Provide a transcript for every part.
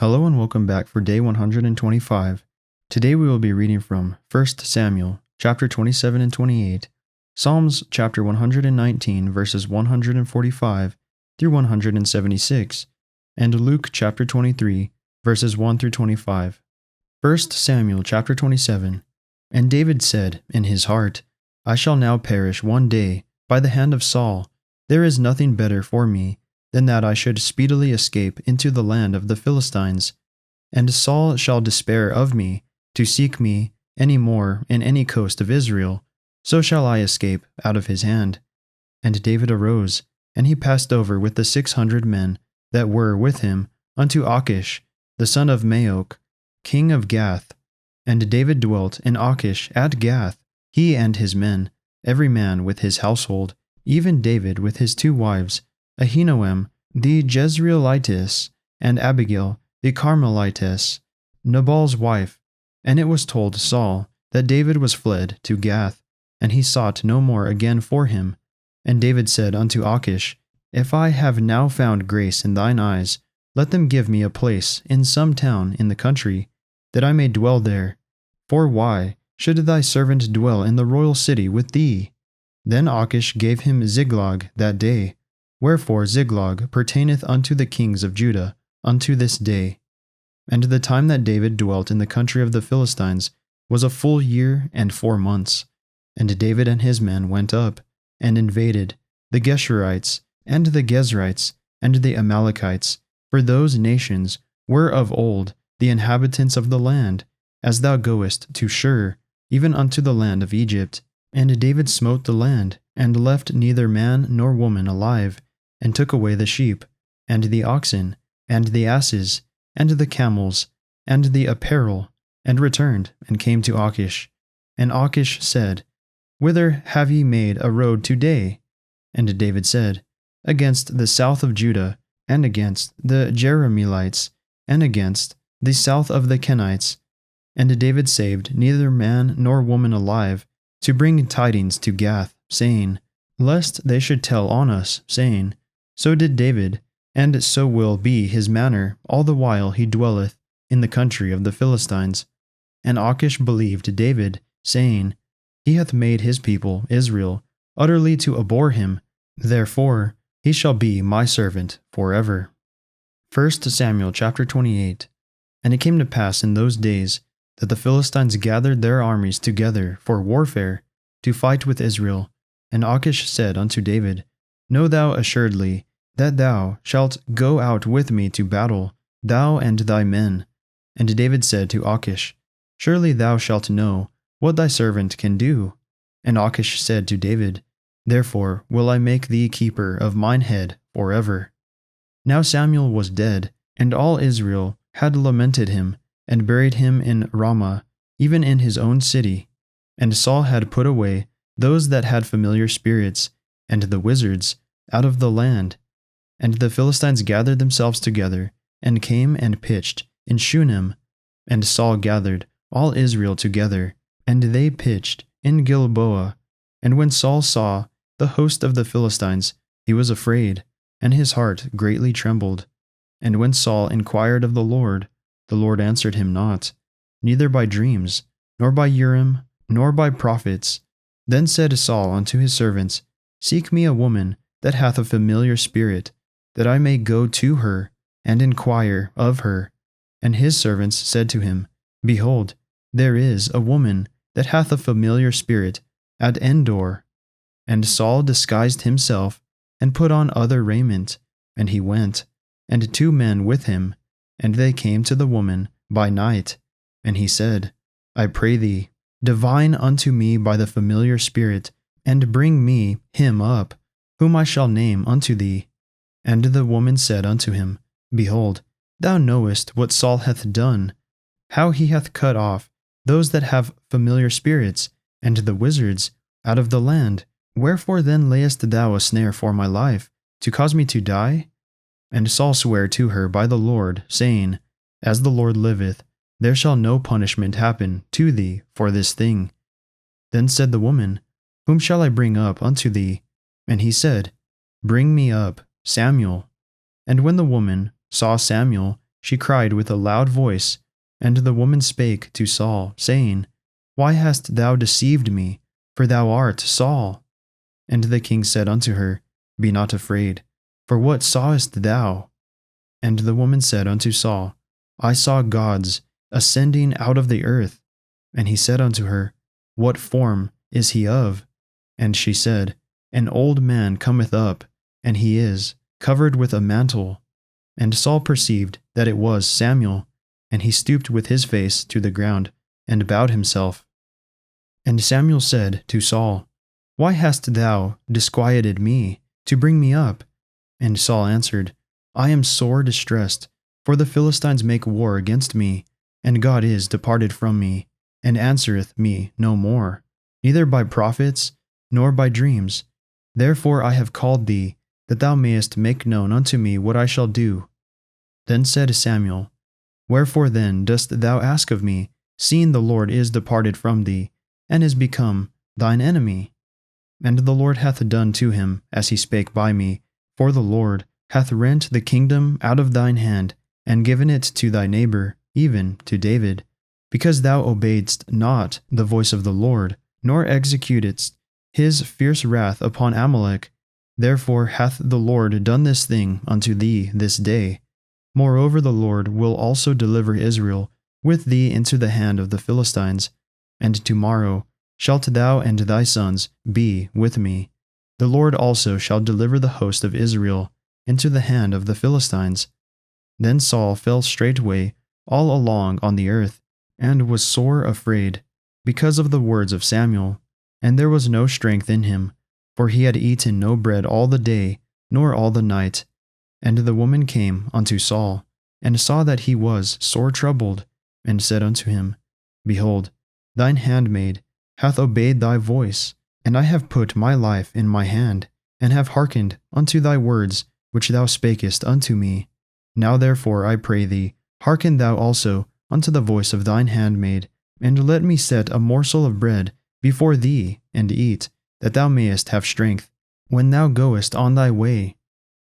Hello and welcome back for day 125. Today we will be reading from 1 Samuel chapter 27 and 28, Psalms chapter 119 verses 145 through 176, and Luke chapter 23 verses 1 through 25. 1 Samuel chapter 27. And David said in his heart, I shall now perish one day by the hand of Saul. There is nothing better for me than that I should speedily escape into the land of the Philistines. And Saul shall despair of me, to seek me any more in any coast of Israel, so shall I escape out of his hand. And David arose, and he passed over with the 600 men that were with him unto Achish, the son of Maok, king of Gath. And David dwelt in Achish at Gath, he and his men, every man with his household, even David with his 2 wives, Ahinoam the Jezreelitess, and Abigail the Carmelitess, Nabal's wife. And it was told Saul that David was fled to Gath, and he sought no more again for him. And David said unto Achish, If I have now found grace in thine eyes, let them give me a place in some town in the country, that I may dwell there. For why should thy servant dwell in the royal city with thee? Then Achish gave him Ziklag that day. Wherefore Ziklag pertaineth unto the kings of Judah unto this day. And the time that David dwelt in the country of the Philistines was a full year and 4 months. And David and his men went up, and invaded the Geshurites, and the Gezrites, and the Amalekites, for those nations were of old the inhabitants of the land, as thou goest to Shur, even unto the land of Egypt. And David smote the land, and left neither man nor woman alive, and took away the sheep, and the oxen, and the asses, and the camels, and the apparel, and returned, and came to Achish. And Achish said, Whither have ye made a road today? And David said, Against the south of Judah, and against the Jerahmeelites, and against the south of the Kenites. And David saved neither man nor woman alive, to bring tidings to Gath, saying, Lest they should tell on us, saying, So did David, and so will be his manner all the while he dwelleth in the country of the Philistines. And Achish believed David, saying, He hath made his people, Israel, utterly to abhor him, therefore he shall be my servant forever. 1 Samuel chapter 28. And it came to pass in those days that the Philistines gathered their armies together for warfare, to fight with Israel. And Achish said unto David, Know thou assuredly that thou shalt go out with me to battle, thou and thy men. And David said to Achish, Surely thou shalt know what thy servant can do. And Achish said to David, Therefore will I make thee keeper of mine head forever. Now Samuel was dead, and all Israel had lamented him, and buried him in Ramah, even in his own city. And Saul had put away those that had familiar spirits, and the wizards, out of the land. And the Philistines gathered themselves together, and came and pitched in Shunem. And Saul gathered all Israel together, and they pitched in Gilboa. And when Saul saw the host of the Philistines, he was afraid, and his heart greatly trembled. And when Saul inquired of the Lord answered him not, neither by dreams, nor by Urim, nor by prophets. Then said Saul unto his servants, Seek me a woman that hath a familiar spirit, that I may go to her, and inquire of her. And his servants said to him, Behold, there is a woman that hath a familiar spirit at Endor. And Saul disguised himself, and put on other raiment, and he went, and 2 men with him. And they came to the woman by night. And he said, I pray thee, divine unto me by the familiar spirit, and bring me him up, whom I shall name unto thee. And the woman said unto him, Behold, thou knowest what Saul hath done, how he hath cut off those that have familiar spirits, and the wizards, out of the land. Wherefore then layest thou a snare for my life, to cause me to die? And Saul sware to her by the Lord, saying, As the Lord liveth, there shall no punishment happen to thee for this thing. Then said the woman, Whom shall I bring up unto thee? And he said, Bring me up Samuel. And when the woman saw Samuel, she cried with a loud voice, and the woman spake to Saul, saying, Why hast thou deceived me? For thou art Saul. And the king said unto her, Be not afraid, for what sawest thou? And the woman said unto Saul, I saw gods ascending out of the earth. And he said unto her, What form is he of? And she said, An old man cometh up, and he is covered with a mantle. And Saul perceived that it was Samuel, and he stooped with his face to the ground, and bowed himself. And Samuel said to Saul, Why hast thou disquieted me, to bring me up? And Saul answered, I am sore distressed, for the Philistines make war against me, and God is departed from me, and answereth me no more, neither by prophets, nor by dreams. Therefore I have called thee, that thou mayest make known unto me what I shall do. Then said Samuel, Wherefore then dost thou ask of me, seeing the Lord is departed from thee, and is become thine enemy? And the Lord hath done to him as he spake by me, for the Lord hath rent the kingdom out of thine hand, and given it to thy neighbor, even to David, because thou obeyedst not the voice of the Lord, nor executedst his fierce wrath upon Amalek. Therefore hath the Lord done this thing unto thee this day. Moreover the Lord will also deliver Israel with thee into the hand of the Philistines, and tomorrow shalt thou and thy sons be with me. The Lord also shall deliver the host of Israel into the hand of the Philistines. Then Saul fell straightway all along on the earth, and was sore afraid, because of the words of Samuel, and there was no strength in him, for he had eaten no bread all the day, nor all the night. And the woman came unto Saul, and saw that he was sore troubled, and said unto him, Behold, thine handmaid hath obeyed thy voice, and I have put my life in my hand, and have hearkened unto thy words which thou spakest unto me. Now therefore I pray thee, hearken thou also unto the voice of thine handmaid, and let me set a morsel of bread before thee, and eat, that thou mayest have strength, when thou goest on thy way.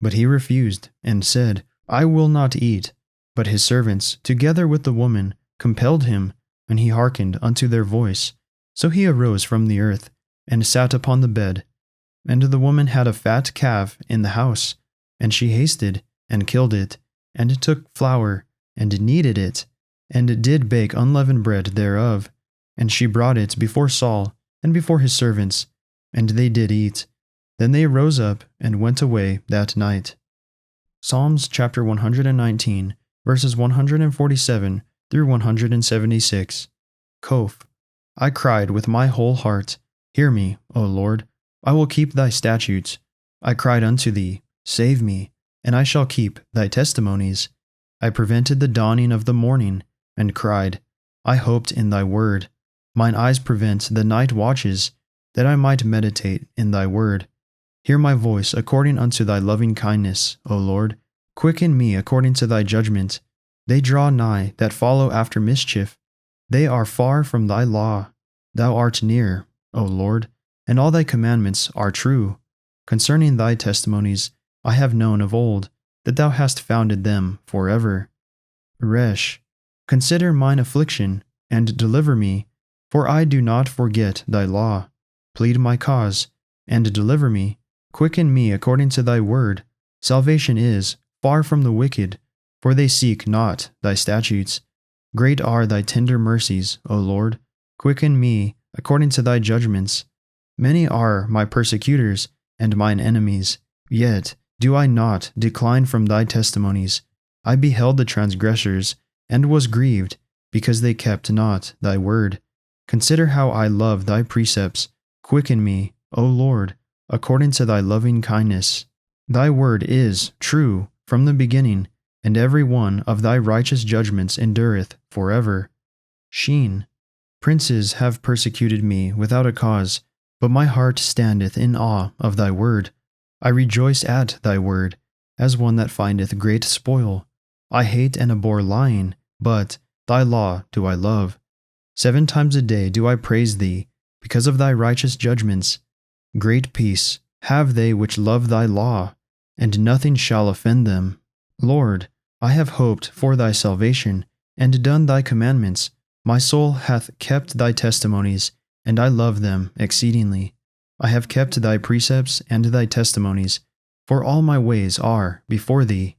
But he refused, and said, I will not eat. But his servants, together with the woman, compelled him, and he hearkened unto their voice. So he arose from the earth, and sat upon the bed. And the woman had a fat calf in the house, and she hasted, and killed it, and took flour, and kneaded it, and did bake unleavened bread thereof. And she brought it before Saul, and before his servants, and they did eat. Then they rose up, and went away that night. Psalms chapter 119, verses 147 through 176. Koph. I cried with my whole heart, Hear me, O Lord, I will keep thy statutes. I cried unto thee, Save me, and I shall keep thy testimonies. I prevented the dawning of the morning, and cried, I hoped in thy word. Mine eyes prevent the night watches, that I might meditate in thy word. Hear my voice according unto thy loving kindness, O Lord. Quicken me according to thy judgment. They draw nigh that follow after mischief. They are far from thy law. Thou art near, O Lord, and all thy commandments are true. Concerning thy testimonies I have known of old, that thou hast founded them forever. Resh. Consider mine affliction, and deliver me, for I do not forget thy law. Plead my cause, and deliver me. Quicken me according to thy word. Salvation is far from the wicked, for they seek not thy statutes. Great are thy tender mercies, O Lord. Quicken me according to thy judgments. Many are my persecutors and mine enemies, yet do I not decline from thy testimonies. I beheld the transgressors, and was grieved, because they kept not thy word. Consider how I love thy precepts. Quicken me, O Lord, according to thy loving kindness. Thy word is true from the beginning, and every one of thy righteous judgments endureth forever. Sheen. Princes have persecuted me without a cause, but my heart standeth in awe of thy word. I rejoice at thy word, as one that findeth great spoil. I hate and abhor lying, but thy law do I love. 7 times a day do I praise thee, because of thy righteous judgments. Great peace have they which love thy law, and nothing shall offend them. Lord, I have hoped for thy salvation, and done thy commandments. My soul hath kept thy testimonies, and I love them exceedingly. I have kept thy precepts and thy testimonies, for all my ways are before thee.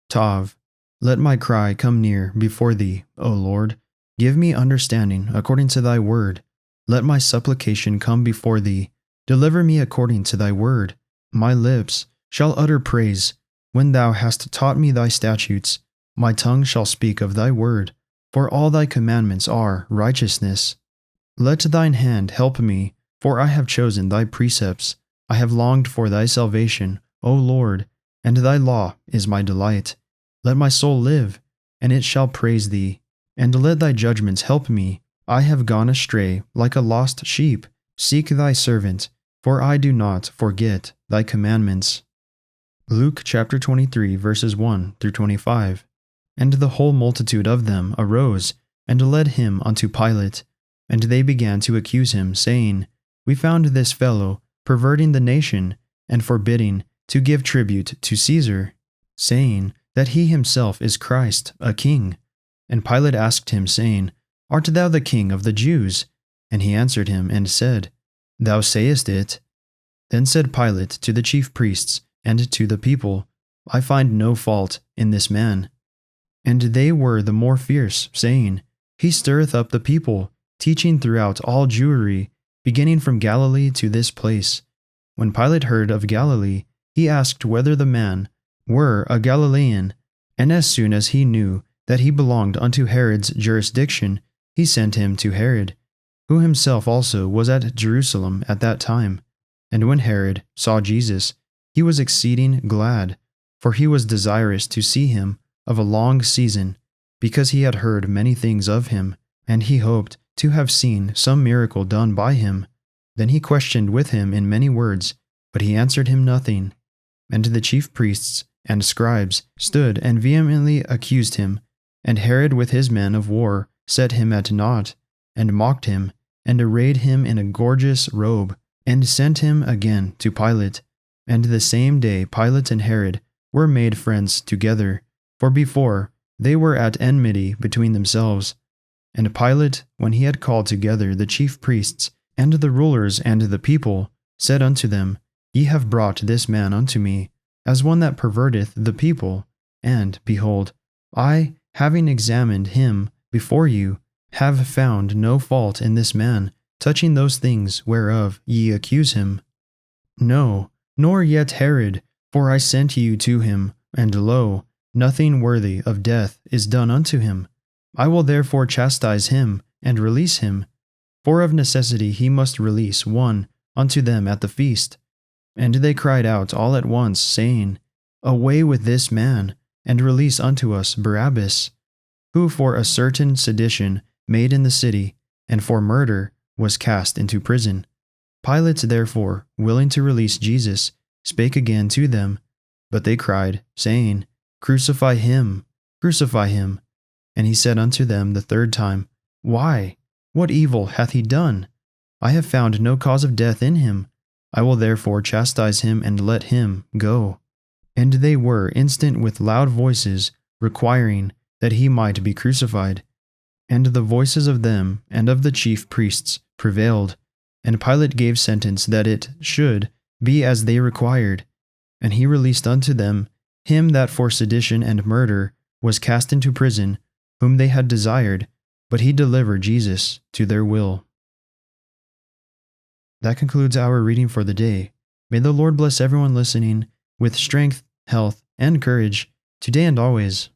Tav. Let my cry come near before thee, O Lord. Give me understanding according to thy word. Let my supplication come before thee. Deliver me according to thy word. My lips shall utter praise. When thou hast taught me thy statutes, my tongue shall speak of thy word, for all thy commandments are righteousness. Let thine hand help me, for I have chosen thy precepts. I have longed for thy salvation, O Lord, and thy law is my delight. Let my soul live, and it shall praise thee. And let thy judgments help me. I have gone astray like a lost sheep. Seek thy servant, for I do not forget thy commandments. Luke chapter 23, verses 1 through 25. And the whole multitude of them arose, and led him unto Pilate. And they began to accuse him, saying, We found this fellow perverting the nation, and forbidding to give tribute to Caesar, saying that he himself is Christ, a king. And Pilate asked him, saying, Art thou the king of the Jews? And he answered him, and said, Thou sayest it. Then said Pilate to the chief priests and to the people, I find no fault in this man. And they were the more fierce, saying, He stirreth up the people, teaching throughout all Jewry, beginning from Galilee to this place. When Pilate heard of Galilee, he asked whether the man were a Galilean, and as soon as he knew that he belonged unto Herod's jurisdiction, he sent him to Herod, who himself also was at Jerusalem at that time. And when Herod saw Jesus, he was exceeding glad, for he was desirous to see him of a long season, because he had heard many things of him, and he hoped to have seen some miracle done by him. Then he questioned with him in many words, but he answered him nothing. And the chief priests and scribes stood and vehemently accused him. And Herod with his men of war set him at naught, and mocked him, and arrayed him in a gorgeous robe, and sent him again to Pilate. And the same day Pilate and Herod were made friends together, for before they were at enmity between themselves. And Pilate, when he had called together the chief priests, and the rulers and the people, said unto them, Ye have brought this man unto me, as one that perverteth the people. And, behold, I, having examined him before you, have found no fault in this man, touching those things whereof ye accuse him. No, nor yet Herod, for I sent you to him, and lo, nothing worthy of death is done unto him. I will therefore chastise him, and release him. For of necessity he must release one unto them at the feast. And they cried out all at once, saying, Away with this man, and release unto us Barabbas, who for a certain sedition made in the city, and for murder was cast into prison. Pilate therefore, willing to release Jesus, spake again to them. But they cried, saying, Crucify him, crucify him. And he said unto them the third time, Why? What evil hath he done? I have found no cause of death in him. I will therefore chastise him and let him go. And they were instant with loud voices, requiring that he might be crucified. And the voices of them and of the chief priests prevailed. And Pilate gave sentence that it should be as they required. And he released unto them him that for sedition and murder was cast into prison, whom they had desired, but he delivered Jesus to their will. That concludes our reading for the day. May the Lord bless everyone listening with strength, health, and courage, today and always.